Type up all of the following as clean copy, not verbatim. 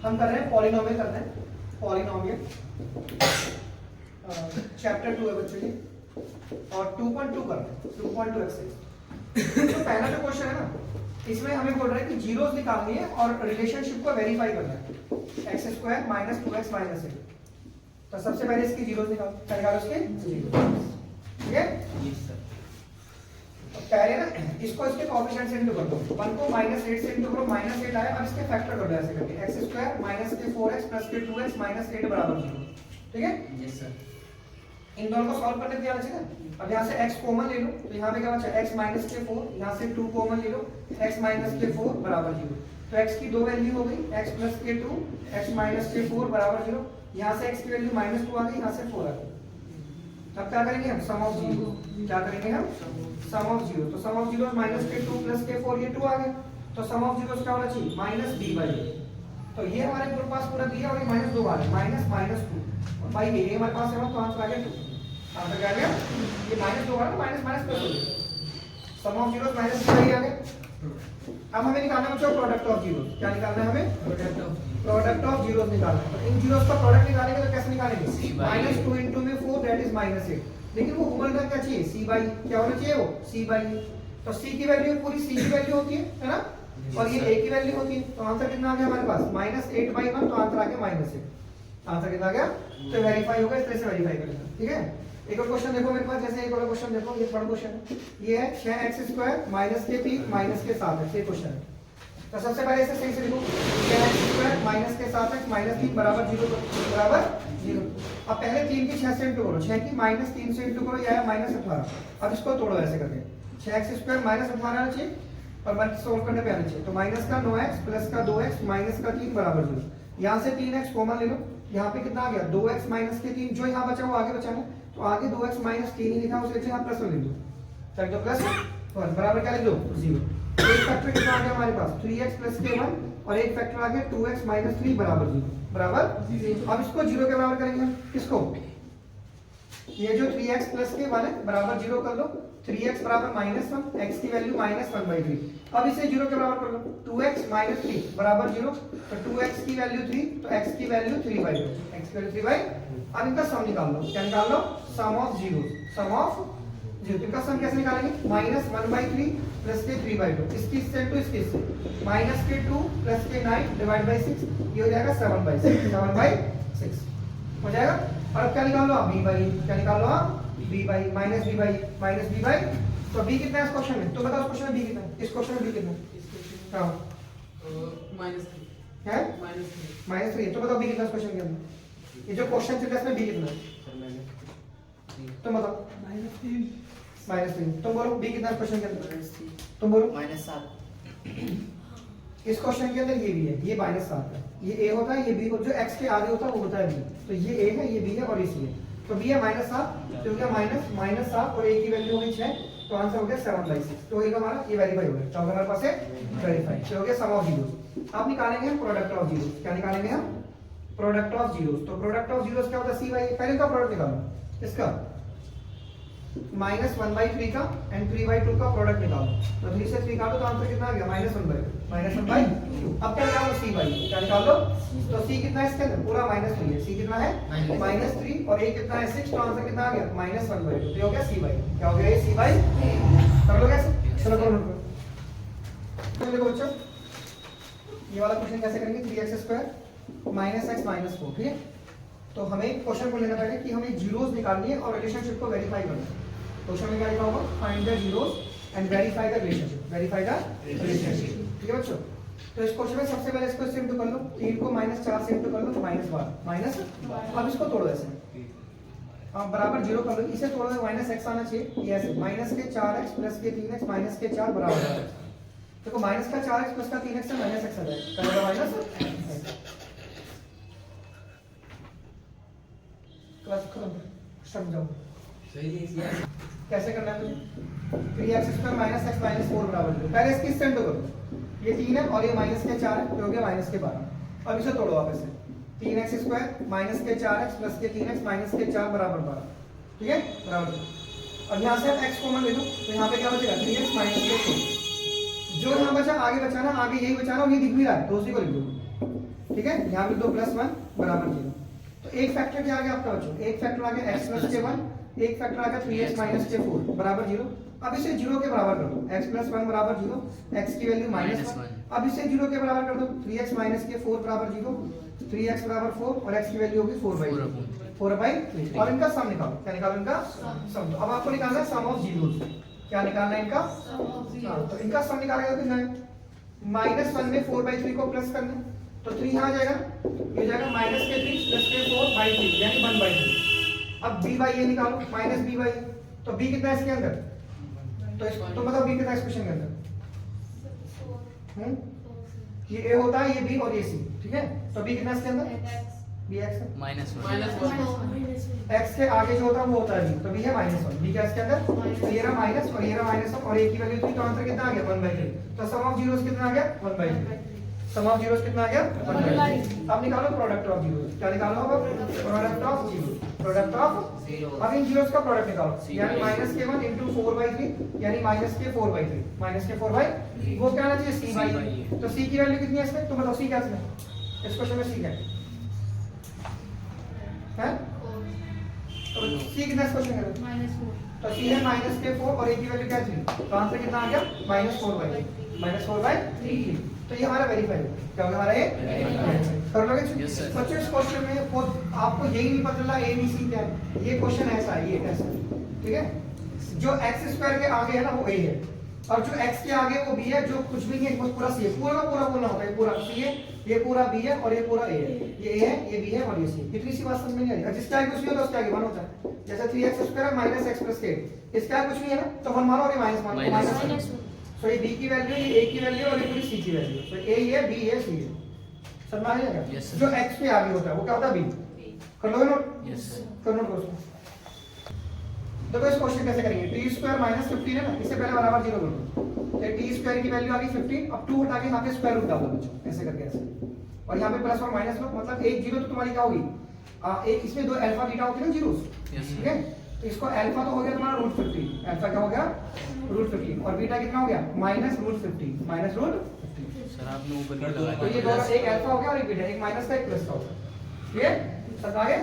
हम कर रहे हैं पॉलिनोमियल कर रहे हैं, पॉलिनोमियल चैप्टर 2 है बच्चों की, और 2.2 कर रहे हैं, 2.2 एक्सरसाइज। तो पहला जो क्वेश्चन है ना, इसमें हमें बोल रहा है कि जीरोस निकालनी है और रिलेशनशिप को वेरीफाई करना है, x² - 2x - 8। तो सबसे पहले इसकी जीरोस निकालो, क्या निकालो इसके जीरो, ठीक है। पहले ना इसको इसके कोएफिशिएंट से इंटू कर दो, 1 को -8 से इंटू करो, -8 आया, अब इसके फैक्टर कर दो ऐसे करके, x² - के 4x + के 2x - 8 बराबर 0, ठीक है। Yes sir. इन दोनों को सॉल्व करने दिया चाहिए। अब यहाँ से x कॉमन ले लो, तो यहाँ पे क्या बचा, x - के 4, यहाँ से 2 कॉमन ले लो, x - के 4 बराबर 0। तो x की दो वैल्यू हो गई, x + के 2, x - के 4 बराबर 0। यहाँ से x की वैल्यू -2 आ गई, यहाँ से 4 आ गई। अब क्या करेंगे हम, सम ऑफ जीरो, क्या करेंगे हम, सम ऑफ जीरो। तो सम ऑफ जीरो -के 2 + के 4, ये 2 आ गए, तो सम ऑफ जीरो क्या होना चाहिए, -b/a। तो ये हमारे ग्रुप पास पूरा दिया और ये -2 आ गया, -2 और भाई ये हमारे पास है तो आंसर आ गया 2। आंसर क्या आ गया, ये -2 आ गया, माइनस प्लस हो गया, सम ऑफ जीरो -b/a आ गया। अब हमें निकालना है बच्चों प्रोडक्ट ऑफ जीरो, क्या निकालना है हमें, प्रोडक्ट ऑफ जीरोस निकालना है। तो इन जीरोस का प्रोडक्ट निकालेंगे तो कैसे निकालेंगे, -2 * में 4 दैट इज -8। लेकिन वो उम्र का क्या चाहिए, c/, क्या होना चाहिए वो, c/। तो c की वैल्यू पूरी c की वैल्यू होती है ना, और ये a की वैल्यू होती है। तो आंसर कितना आ गया हमारे पास, -8/1, तो आंसर आ गया -8। आंसर कितना आ गया, तो वेरीफाई होगा, इस तरह से वेरीफाई करेंगे, ठीक है। एक और क्वेश्चन देखो मेरे पास, जैसे एक और क्वेश्चन देखो, ये थर्ड क्वेश्चन है, ये है 6x² - के 3 - के 7x, ये क्वेश्चन है। तो सबसे पहले इसे सही से लिखो, 6x² - के 7x - 3 बराबर 0 बराबर 0। अब पहले 3 की 6 से इंटू करो, 6 की -3 से इंटू करो, ये आया -18। अब इसको तोड़ो ऐसे करके, 6x² -18 आना चाहिए और 1 सोल्व करने पे आना चाहिए। तो -9x + 2x - 3 बराबर 0। यहाँ से 3x कॉमन ले लो, यहाँ पे कितना आ गया, 2x - के 3, जो यहाँ बचा वो आगे बचा है, तो आगे 2x - 3 ही लिखा, उसे यहाँ प्लस में लिख दो, चल दो प्लस 1 बराबर क्या लिख दो 0। एक फैक्टर कितना आ गया हमारे पास, 3x + के 1, और एक फैक्टर आ गया 2x - 3 बराबर 0 बराबर 0। अब इसको 0 के बराबर करेंगे हम, किसको, ये जो 3x + के 1 है बराबर 0 कर लो, 3x बराबर -1, x की वैल्यू -1/3। अब इसे 0 के बराबर कर लो, 2x - 3 बराबर 0, तो 2x की वैल्यू 3, तो x की वैल्यू 3/2, x की वैल्यू 3/। अब इनका सम निकाल लो, क्या निकाल लो, sum of zero, sum of zero. इनका सम कैसे निकालेंगे, -1/3 + के 3/2, इसकी इससे टू इसकी इससे, -के 2 + के 9 / 6, ये हो जाएगा 7/6, 7/6 हो जाएगा। और अब क्या निकाल लो आप, b/, क्या निकाल लो आप, b/, -b/, तो b कितना है इस क्वेश्चन में, तो बताओ इस क्वेश्चन में b कितना है, इस क्वेश्चन में b कितना है, हां -3 है, -3 -3, तो बताओ b कितना है इस क्वेश्चन के अंदर, ये जो क्वेश्चन चल रहा है इसमें b कितना है, तुम बताओ, -3, तुम बोलो b कितना है इस क्वेश्चन के अंदर, तुम बोलो, -7 इस क्वेश्चन के अंदर ये भी है, ये -7 है, ये a होता है, ये b होता है, जो x के आगे होता है वो होता है b, तो ये a है, ये b है और ये c है, तो b है -7, तो क्या -7 और a की वैल्यू हो गई 6, तो आंसर हो गया 7/6। तो एक हमारा ये वेरीफाई हो गया, चौथा हमारे पास है वेरीफाई, तो हो गया सम ऑफ जीरोस। अब निकालेंगे हम प्रोडक्ट ऑफ जीरोस, क्या निकालेंगे हम, प्रोडक्ट ऑफ जीरोस। तो प्रोडक्ट ऑफ जीरोस क्या होता है, c/, पहले का प्रोडक्ट निकालो, इसका -1/3 का एंड 3/2 का प्रोडक्ट निकालो, तो 3 से 3 काटो तो आंसर कितना आ गया, -1/2। अब क्या निकालो, c/, क्या निकाल लो, तो c कितना है इसके अंदर, पूरा -3 है, c कितना है -3 और a कितना है 6, तो आंसर कितना आ गया -1/2, तो ये हो गया c/, क्या हो गया ये c/। कर लो कैसे, चलो करो नोट। देखो बच्चों ये वाला क्वेश्चन कैसे करेंगे, 3x² - x - 4, ठीक है। तो हमें क्वेश्चन को लेना पड़ेगा कि हमें जीरोस निकालनी है और रिलेशनशिप को वेरीफाई करना है। क्वेश्चन में क्या लिखा होगा, find the zeros and verify the relationship, verify the relationship, ठीक है बच्चों। तो इस क्वेश्चन में सबसे पहले इसको इंटू कर लो, 3 को -4 से इंटू कर लो, -12 माइनस, अब इसको तोड़ो ऐसे, अब बराबर 0 कर लो, इसे तोड़ो -x आना चाहिए, ये ऐसे -के 4x + के 3x - के 4 बराबर है, देखो -4x + का 3x से -x आ जाएगा, माइनस क्लास खत्म, समझाओ सही है। कैसे करना है तुझे, 3x² - x - 4 बराबर 0, पहले इसकी इससे इंटू करो, ये 3 है और ये -के 4 है, तो हो गया -12। अब इसे तोड़ो आप ऐसे, 3x² - के 4x + के 3x - के 4 बराबर 12, ठीक है बराबर। और यहाँ से आप x कॉमन ले लो, तो यहाँ पे क्या बचेगा, 3x - के 4, जो यहाँ बचा आगे बचाना, आगे यही बचाना और ये दिख भी रहा है तो उसी को लिख दो, ठीक ठीक है, यहाँ भी 2 + 1 बराबर 0। तो एक फैक्टर क्या आ गया आपका बच्चों, एक फैक्टर आ गया x + k1, एक फैक्टर आ गया 3x - k4 बराबर 0। अब इसे 0 के बराबर कर दो, x + 1 बराबर 0, x की वैल्यू -1। अब इसे 0 के बराबर कर दो, 3x - k4 बराबर 0, 3x बराबर 4 और x की वैल्यू होगी 4/3। और इनका सम निकालो, क्या निकालो इनका सम। तो अब आपको निकालना है सम ऑफ जीरोस। क्या निकालना है इनका हाँ, तो इनका सम निकालेगा तो कितना है, -1 में 4/3 को प्लस करना है, तो 3 यहाँ आ जाएगा, ये जाएगा -k3 + k4/3 यानी 1/3। अब b/a निकालो, -b/a, तो b कितना है इसके अंदर, तो मतलब b कितना है इस क्वेश्चन के अंदर, ये a होता है, ये b और ये c, ठीक है। तो b कितना है इसके अंदर, bx है, -1 x के आगे जो होता है वो होता है b, तो b है -1, b क्या है इसके अंदर, तो ये रहा माइनस और ये रहा -1 और a की वैल्यू 3, तो आंसर कितना आ गया 1/3। तो सम ऑफ जीरोस कितना आ गया 1/3। सम ऑफ जीरोस कितना आ गया 1/3। अब निकालो प्रोडक्ट ऑफ जीरोस, क्या निकालो अब product of zeros, product of zero. अब इन जीरोस का प्रोडक्ट निकालो, यानी -k1 * 4/3 यानी -k4/3, -k4/3 वो क्या आना चाहिए c/a। तो c की वैल्यू कितनी है इसमें, तो बताओ c क्या है इस क्वेश्चन में, c क्या है, तो c कितना इस क्वेश्चन में, तो c है -k4 और a की वैल्यू क्या थी, तो आंसर कितना आ गया -4/3। तो ये हमारा वेरीफाई हो क्या होगा, हमारा ये कर लोगे बच्चों। इस क्वेश्चन में खुद आपको यही नहीं पता चला ABC क्या है, ये क्वेश्चन ऐसा है, ये ऐसा है, ठीक है। जो x² के आगे है ना वो a है, और जो x के आगे वो b है, जो कुछ भी नहीं है बस पूरा c है, पूरा का पूरा बोलना होता है, पूरा c है, ये पूरा b है और ये पूरा a है, ये a है, ये b है और ये c। कितनी सी बात समझ में नहीं आ रही, जिसके आगे कुछ नहीं होता उसके आगे 1 होता है, जैसे 3x² - x + k, इसके आगे कुछ नहीं है ना तो 1 मानो और ये -1 मानो, तो ये b की वैल्यू, ये a की वैल्यू और ये पूरी c की वैल्यू, तो a ये b ये c है, समझ में आएगा। जो x के आगे होता है वो क्या होता है b, कर लोगे नोट, कर नोट दोस्तों। देखो इस क्वेश्चन कैसे करेंगे, t² - 15 है ना, इससे पहले बराबर 0 कर दो, तो t² की वैल्यू आ गई 15, अब 2 हटा के यहाँ पे स्क्वायर रूट डाल दो बच्चों, ऐसे करके ऐसे, और यहाँ पे प्लस और माइनस लो, मतलब एक जीरो तो तुम्हारी क्या होगी, एक इसमें 2 अल्फा बीटा होती है ना जीरोस, ठीक है। तो इसको अल्फा तो हो गया तुम्हारा √50, अल्फा क्या हो गया √50 और बीटा कितना हो गया -√50 सर आपने ऊपर नहीं लगाया, तो ये दोनों एक अल्फा हो गया और एक बीटा, एक माइनस का एक प्लस का होगा, ठीक है। समझ आ गया।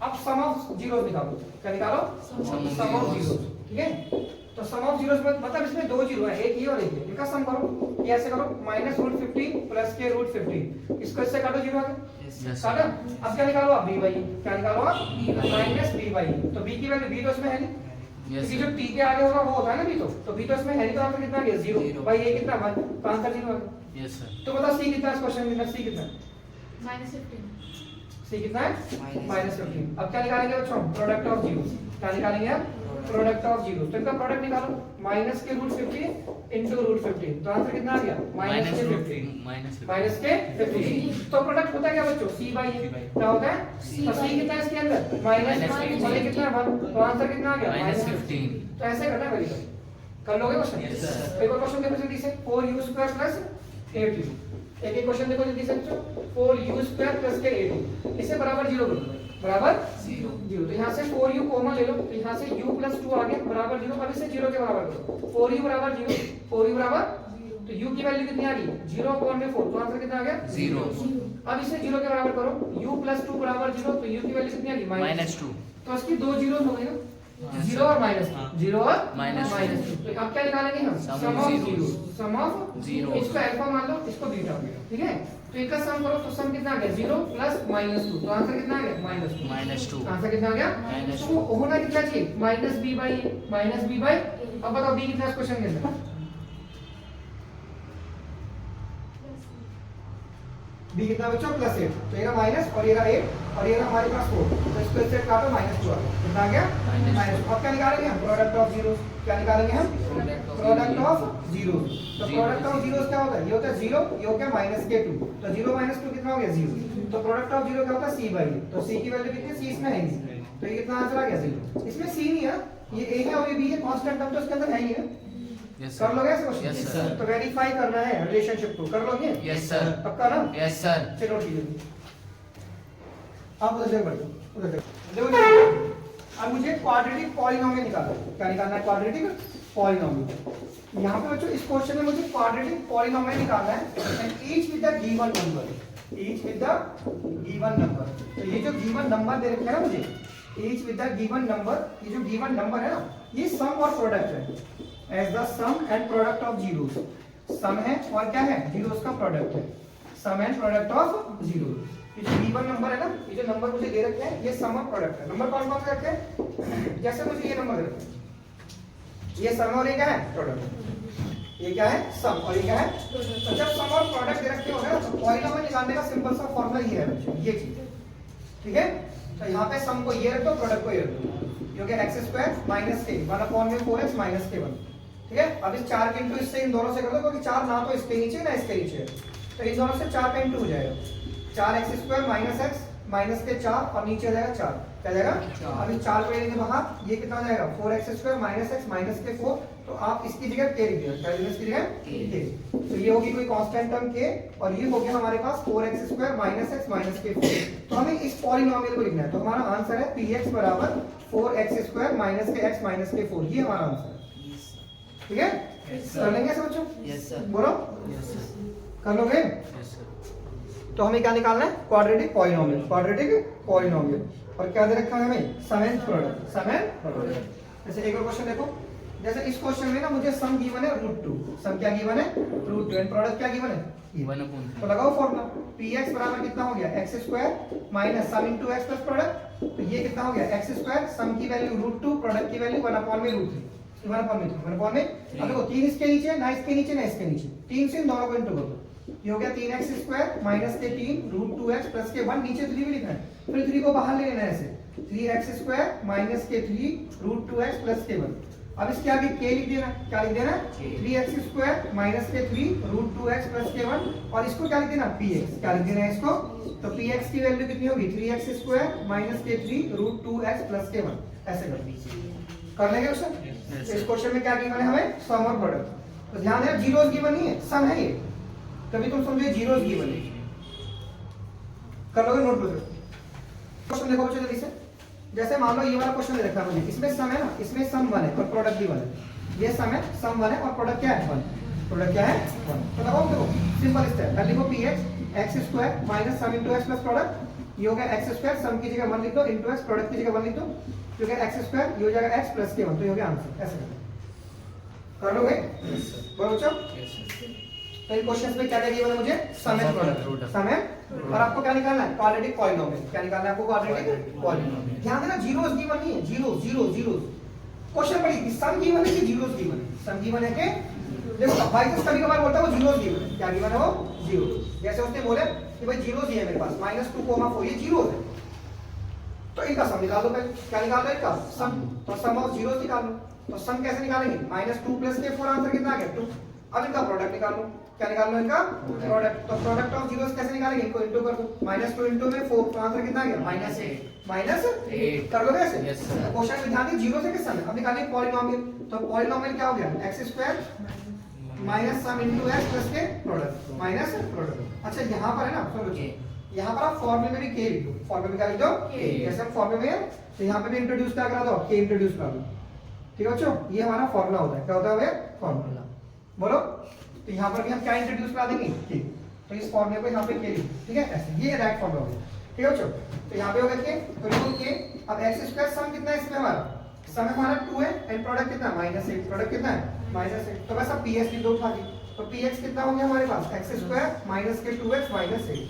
अब सम ऑफ जीरोस निकालो, क्या निकालो सम ऑफ जीरोस, ठीक है। तो सम ऑफ जीरोस मतलब इसमें 2 जीरो है, एक ये और एक ये, इनका सम करो, ये ऐसे करो -√50 + k√50, इसको इससे काटो, जीरो आ गया, काटा। अब क्या निकालो आप b/a, क्या निकालो आप -b/a, तो b की वैल्यू, b तो इसमें है नहीं, क्योंकि जो t के आगे होगा वो होता है ना b, तो b तो इसमें है नहीं, तो आंसर कितना आ गया 0 भाई, a कितना 1, तो आंसर 0 आ गया। Yes sir. तो बताओ c कितना इस क्वेश्चन में, c कितना c कितना है -15। अब क्या निकालेंगे बच्चों, प्रोडक्ट ऑफ जीरोस, क्या निकालेंगे आप प्रोडक्ट ऑफ जीरोस, तो इनका प्रोडक्ट निकालो, -k√50 * √50, तो आंसर कितना आ गया -k50। तो प्रोडक्ट होता है क्या बच्चों, c/a, क्या होता है, तो c कितना है इसके अंदर -15 और ये कितना है 1, तो आंसर कितना आ गया -15। तो ऐसे करना है वेरीफाई, कर लोगे क्वेश्चन। एक और क्वेश्चन देखो जल्दी से, 4u² + 8u, एक क्वेश्चन देखो जल्दी से बच्चों, 4u² + k8u, इसे बराबर 0 कर दो, बराबर 0, तो यहाँ से 4u कॉमन ले लो, तो यहाँ से u + 2 आ गया बराबर 0, अब इसे 0 के बराबर करो, 4u बराबर 0, 4u बराबर, तो u की वैल्यू कितनी आ गई 0/4, तो आंसर कितना आ गया 0। अब इसे 0 के बराबर करो, u + 2 बराबर 0, तो u की वैल्यू कितनी आ गई -2, तो इसकी 2 जीरो हो गई ना, 0 और -2, 0 और -2। तो अब क्या निकालेंगे हम, सम ऑफ जीरो, इसको अल्फा मान लो, इसको बीटा, ठीक है। तो इनका सम करो, तो सम कितना आ गया 0 + -2, तो आंसर कितना आ गया -2, आंसर कितना आ गया, तो होना कितना चाहिए -b/a। अब बताओ b कितना इस क्वेश्चन के अंदर, b कितना बच्चों +8, तो ये रहा माइनस और ये रहा 8 और ये रहा हमारे पास 4, तो इसको इससे काटो -2 आ गया, कितना आ गया -2। अब क्या निकालेंगे हम, प्रोडक्ट ऑफ जीरोस, क्या निकालेंगे हम प्रोडक्ट ऑफ जीरोस। तो प्रोडक्ट ऑफ जीरोस क्या होता है, ये होता है 0, ये हो गया -k2, तो 0 - 2 कितना हो गया 0, तो प्रोडक्ट ऑफ जीरो क्या होता है c/a, तो c की वैल्यू कितनी है, c इसमें है नहीं, तो ये कितना आंसर आ गया 0, इसमें c नहीं है, ये a है और ये b है, कांस्टेंट टर्म तो इसके अंदर है ही है। कर लोगे ऐसे क्वेश्चन, तो वेरीफाई करना है रिलेशनशिप को, कर लोगे यस सर, पक्का ना, यस सर। चलो ठीक है, आप उधर से बढ़ो, उधर से देखो। अब मुझे क्वाड्रेटिक पॉलिनोमियल निकालना है, क्या निकालना है, क्वाड्रेटिक पॉलिनोमियल। यहाँ पे बच्चों इस क्वेश्चन में मुझे क्वाड्रेटिक पॉलिनोमियल निकालना है, and each with the given number, each with the given number. तो ये जो गिवन नंबर दे रखे हैं ना मुझे, each with the given number, ये जो गिवन नंबर है ना, ये सम और प्रोडक्ट है। As the sum and product of zeros, sum है और क्या है, जीरोस का प्रोडक्ट है। Sum and product of zero. ये जो गिवन नंबर है ना, ये जो नंबर मुझे दे रखे हैं, ये सम और प्रोडक्ट है। नंबर कौन कौन से रखे हैं, जैसे मुझे ये नंबर दे रखे हैं, ये सम और ये क्या है, प्रोडक्ट। ये क्या है, सम और ये क्या है। तो जब सम और प्रोडक्ट दे रखे होंगे ना, तो पॉलिनॉमियल निकालने का सिंपल सा फॉर्मूला ये है बच्चों, ये चीज। ठीक है, तो यहाँ पे सम को ये रख दो, प्रोडक्ट को ये रख दो। ये हो गया x स्क्वायर माइनस के 1/4x माइनस के 1। ठीक है, अब इस 4 के इंटू इससे इन दोनों से कर दो, क्योंकि 4 ना तो इसके नीचे ना इसके नीचे है, तो इन दोनों से 4 का इंटू हो जाएगा। 4x square minus x minus के 4 और नीचे आ जाएगा 4, क्या जाएगा, अभी 4 को लेंगे बाहर, ये कितना हो जाएगा 4x square minus x minus के 4। तो आप इसकी जगह k लिख दिया, क्या लिखना इसकी जगह k। तो ये होगी कोई कांस्टेंट टर्म k, और ये हो गया हमारे पास 4x square minus x minus के 4। तो हमें इस पॉलिनोमियल को लिखना है, तो हमारा आंसर है px बराबर 4x स्क्वायर माइनस के x माइनस के 4, ये हमारा आंसर है। ठीक है, कर लेंगे सब बच्चों, यस सर, बोलो यस सर, कर लोगे। Yes sir. तो हमें क्या निकालना है, क्वाड्रेटिक पॉलिनोमियल, क्वाड्रेटिक पॉलिनोमियल। और क्या दे रखा है हमें, sum and product, sum and product. जैसे एक और क्वेश्चन देखो, जैसे इस क्वेश्चन में ना मुझे सम गिवन है √2, सम क्या गिवन है √2, एंड प्रोडक्ट क्या गिवन है, 1/3। तो लगाओ फॉर्मूला, px बराबर कितना हो गया, x square minus sum into x plus product. तो ये कितना हो गया, x स्क्वायर, सम की वैल्यू √2, प्रोडक्ट की वैल्यू 1/√3, 1/3। अब देखो 3 इसके नीचे ना, इसके नीचे ना इसके नीचे, 3 से इन दोनों को इंटू कर दो, ये हो गया 3x स्क्वायर माइनस के 3 √2x प्लस के 1, नीचे 3 भी लिखना है, फिर 3 को बाहर ले लेना है ऐसे, 3x स्क्वायर माइनस के 3 √2x प्लस के 1। अब इसके आगे k लिख देना, क्या लिख देना, 3x स्क्वायर माइनस के 3 √2x प्लस के 1, और इसको क्या लिख देना, px, क्या लिख देना है इसको, तो px की वैल्यू कितनी होगी, 3x स्क्वायर माइनस के 3 √2x प्लस के 1, ऐसे कर लेंगे क्वेश्चन। इस क्वेश्चन में क्या गिवन है हमें, सम और प्रोडक्ट। तो ध्यान देना, जीरोस गिवन नहीं है, सम है ये, तभी तुम समझो जीरोस गिवन है। कर लोगे नोट करो क्वेश्चन, देखो बच्चों जल्दी से। जैसे मान लो ये वाला क्वेश्चन दे रखा है मुझे, इसमें सम है ना, इसमें सम 1 है और प्रोडक्ट भी 1 है। ये सम है, सम 1 है और प्रोडक्ट क्या है 1, प्रोडक्ट क्या है 1। तो लगाओ, देखो सिंपल स्टेप, पहले लिखो px x square minus sum into x plus product. ये हो गया x स्क्वायर, सम की जगह 1 लिख दो, इनटू x, प्रोडक्ट की जगह 1 लिख दो, ये हो गया x स्क्वायर, ये हो जाएगा x प्लस के 1, तो ये हो गया आंसर। ऐसे कर लोगे, बोलो बच्चों। तो इन क्वेश्चंस में क्या क्या गिवन है मुझे, sum and product, sum and, और आपको क्या निकालना है, क्वाड्रेटिक पॉलिनोमियल। क्या निकालना है आपको, क्वाड्रेटिक पॉलिनोमियल। ध्यान देना, जीरोस गिवन नहीं है, जीरोस जीरोस जीरोस। क्वेश्चन पढ़ी कि सम गिवन है कि जीरोस गिवन है, सम गिवन है कि, देखो भाई तो कभी कभार बोलता है वो जीरोस गिवन है, क्या गिवन है वो, जीरो। जैसे उसने बोले कि भाई जीरोस ही है मेरे पास, -2,4, ये जीरोस है, तो इनका सम निकाल दो पहले। क्या निकाल दो इनका सम, तो सम ऑफ जीरोस निकाल लो। तो सम कैसे निकालेंगे, -2 प्लस के 4, आंसर कितना आ गया 2। अब इनका प्रोडक्ट निकाल लो, क्या निकाल लो इनका प्रोडक्ट। तो प्रोडक्ट ऑफ जीरोस कैसे निकालेंगे, इनको इंटू कर दो, -2 इंटू में 4, तो आंसर कितना आ गया -8 कर लोगे ऐसे। क्वेश्चन में ध्यान दीजिए, जीरो से किस सम है, अब निकालिए पॉलिनोमियल। तो पॉलिनोमियल क्या हो गया, x square minus sum into x plus के प्रोडक्ट, माइनस प्रोडक्ट। अच्छा यहाँ पर है ना, सुनो यहाँ पर आप फॉर्मूले में भी k लिख दो, फॉर्मूले में क्या लिख दो, जैसे हम फॉर्मूले में, तो यहाँ पे भी इंट्रोड्यूस क्या करा दो, k इंट्रोड्यूस करा दो। ठीक है बच्चों, ये हमारा फॉर्मूला होता है, क्या होता है फॉर्मूला, बोलो। तो यहाँ पर भी हम क्या इंट्रोड्यूस करा देंगे, k। तो इस फॉर्मूले को यहाँ पे k लिख, ठीक है ऐसे, ये राइट फॉर्मूला हो गया। ठीक है बच्चों, तो यहाँ पे होगा k, तो लिखो k। अब x स्क्वायर सम कितना है इसमें हमारा, सम हमारा 2 है, एंड प्रोडक्ट कितना -8, प्रोडक्ट कितना है -8। तो बस अब px लिख दो उठा के, तो px कितना हो गया हमारे पास, x स्क्वायर माइनस के 2x minus 8,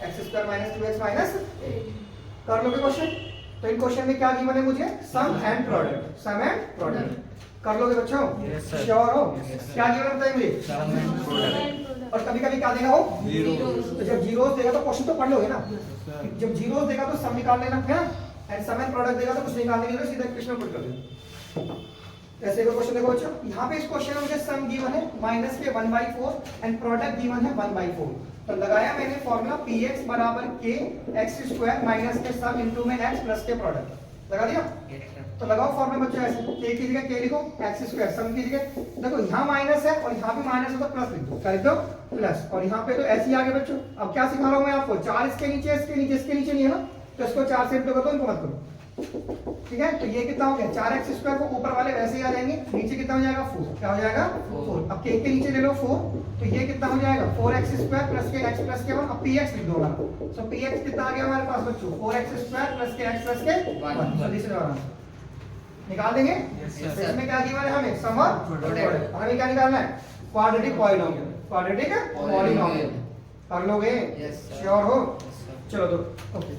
x square minus 2x minus 8। कर लोगे क्वेश्चन। तो इन क्वेश्चन में क्या गिवन है मुझे, sum and product, sum and product. कर लोगे बच्चों, श्योर हो, क्या गिवन बताइए मुझे, सम एंड प्रोडक्ट। और कभी कभी क्या देगा हो, तो जब जीरोस देगा तो क्वेश्चन तो पढ़ लोगे ना, जब जीरोस देगा तो सम निकाल लेना है ना, एंड सम एंड प्रोडक्ट देगा तो कुछ निकालने के लिए सीधा इक्वेशन पुट कर देना। ऐसे एक क्वेश्चन देखो बच्चों, यहाँ पे इस क्वेश्चन में मुझे सम गिवन है माइनस के 1/4 एंड प्रोडक्ट गिवन है 1/4। तो लगाया मैंने फॉर्मूला px बराबर k x स्क्वायर माइनस के सम इनटू में x प्लस के प्रोडक्ट, लगा दिया। तो लगाओ फॉर्मूला बच्चों ऐसे, k की जगह k लिखो, x स्क्वायर सम की जगह, देखो यहाँ माइनस है और यहाँ भी माइनस है तो प्लस लिख दो, क्या लिख दो प्लस, और यहाँ पे तो ऐसे ही आगे बच्चों। अब क्या सिखा रहा हूँ मैं आपको, 4 इसके नीचे इसके नीचे इसके नीचे नहीं है ना, तो इसको 4 से इंटू कर दो, इनको मत करो, ठीक है, तो ये कितना हो गया 4x² को ऊपर वाले वैसे ही आ जाएंगे, नीचे कितना हो जाएगा 4, क्या हो जाएगा 4। अब k के नीचे ले लो 4, तो ये कितना हो जाएगा 4x² प्लस के x प्लस के 1, अब px लिख दो ना। सो px कितना आ गया हमारे पास बच्चों 4x² प्लस के x प्लस के 1, so this is our answer. निकाल देंगे। sir. इसमें क्या गिवन है हमें सम और प्रोडक्ट, हमें क्या निकालना है क्वाड्रेटिक पॉलिनोमियल, क्वाड्रेटिक पॉलिनोमियल कर लोगे? Yes, sir. श्योर हो? Yes, sir. चलो दो ओके।